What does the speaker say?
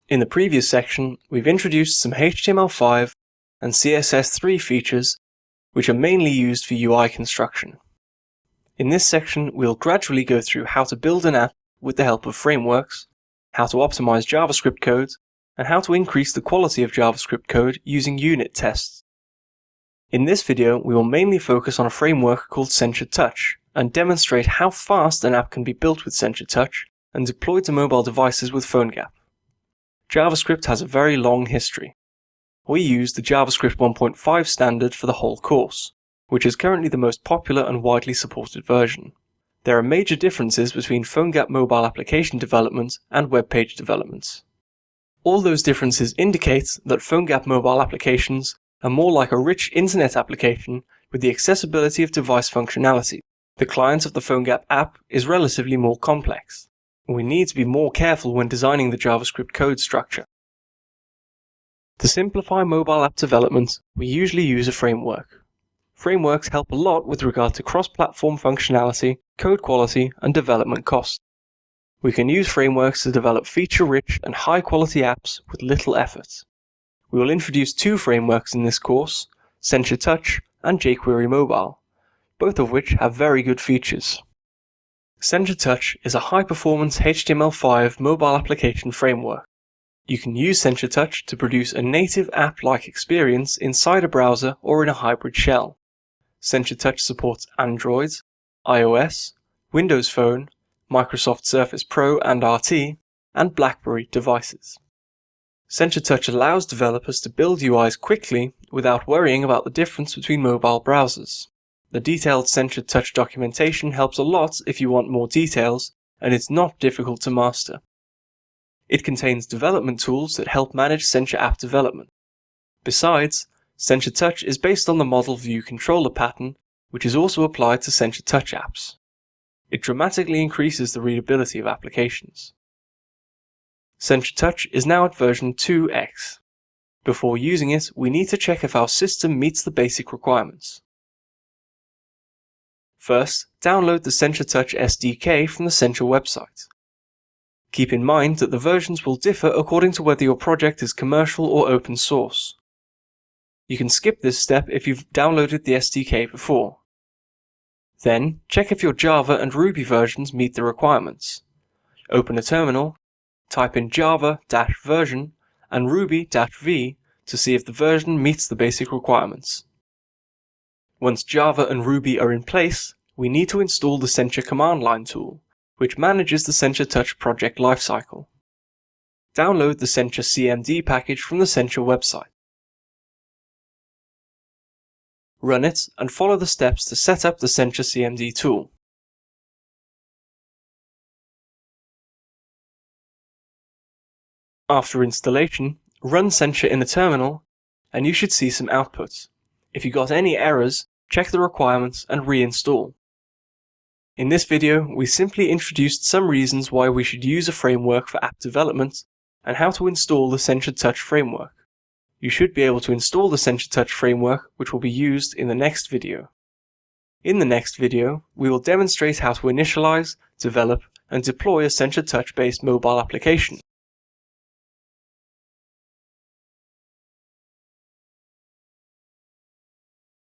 In the previous section, we've introduced some HTML5 and CSS3 features, which are mainly used for UI construction. In this section, we'll gradually go through how to build an app with the help of frameworks, how to optimize JavaScript code, and how to increase the quality of JavaScript code using unit tests. In this video, we will mainly focus on a framework called Sencha Touch and demonstrate how fast an app can be built with Sencha Touch and deployed to mobile devices with PhoneGap. JavaScript has a very long history. We use the JavaScript 1.5 standard for the whole course, which is currently the most popular and widely supported version. There are major differences between PhoneGap mobile application development and web page development. All those differences indicate that PhoneGap mobile applications are more like a rich internet application with the accessibility of device functionality. The client of the PhoneGap app is relatively more complex. We need to be more careful when designing the JavaScript code structure. To simplify mobile app development, we usually use a framework. Frameworks help a lot with regard to cross-platform functionality, code quality, and development cost. We can use frameworks to develop feature-rich and high-quality apps with little effort. We will introduce two frameworks in this course, Sencha Touch and jQuery Mobile, both of which have very good features. Sencha Touch is a high-performance HTML5 mobile application framework. You can use Sencha Touch to produce a native app-like experience inside a browser or in a hybrid shell. Sencha Touch supports Android, iOS, Windows Phone, Microsoft Surface Pro and RT, and BlackBerry devices. Sencha Touch allows developers to build UIs quickly without worrying about the difference between mobile browsers. The detailed Sencha Touch documentation helps a lot if you want more details, and it's not difficult to master. It contains development tools that help manage Sencha app development. Besides, Sencha Touch is based on the model view controller pattern, which is also applied to Sencha Touch apps. It dramatically increases the readability of applications. Sencha Touch is now at version 2x. Before using it, we need to check if our system meets the basic requirements. First, download the Sencha Touch SDK from the Sencha website. Keep in mind that the versions will differ according to whether your project is commercial or open source. You can skip this step if you've downloaded the SDK before. Then, check if your Java and Ruby versions meet the requirements. Open a terminal, type in java-version and ruby-v to see if the version meets the basic requirements. Once Java and Ruby are in place, we need to install the Sencha command line tool, which manages the Sencha Touch project lifecycle. Download the Sencha CMD package from the Sencha website. Run it and follow the steps to set up the Sencha CMD tool. After installation, run Sencha in the terminal and you should see some output. If you got any errors, check the requirements and reinstall. In this video, we simply introduced some reasons why we should use a framework for app development and how to install the Sencha Touch framework. You should be able to install the Sencha Touch framework, which will be used in the next video. In the next video, we will demonstrate how to initialize, develop, and deploy a Sencha Touch-based mobile application.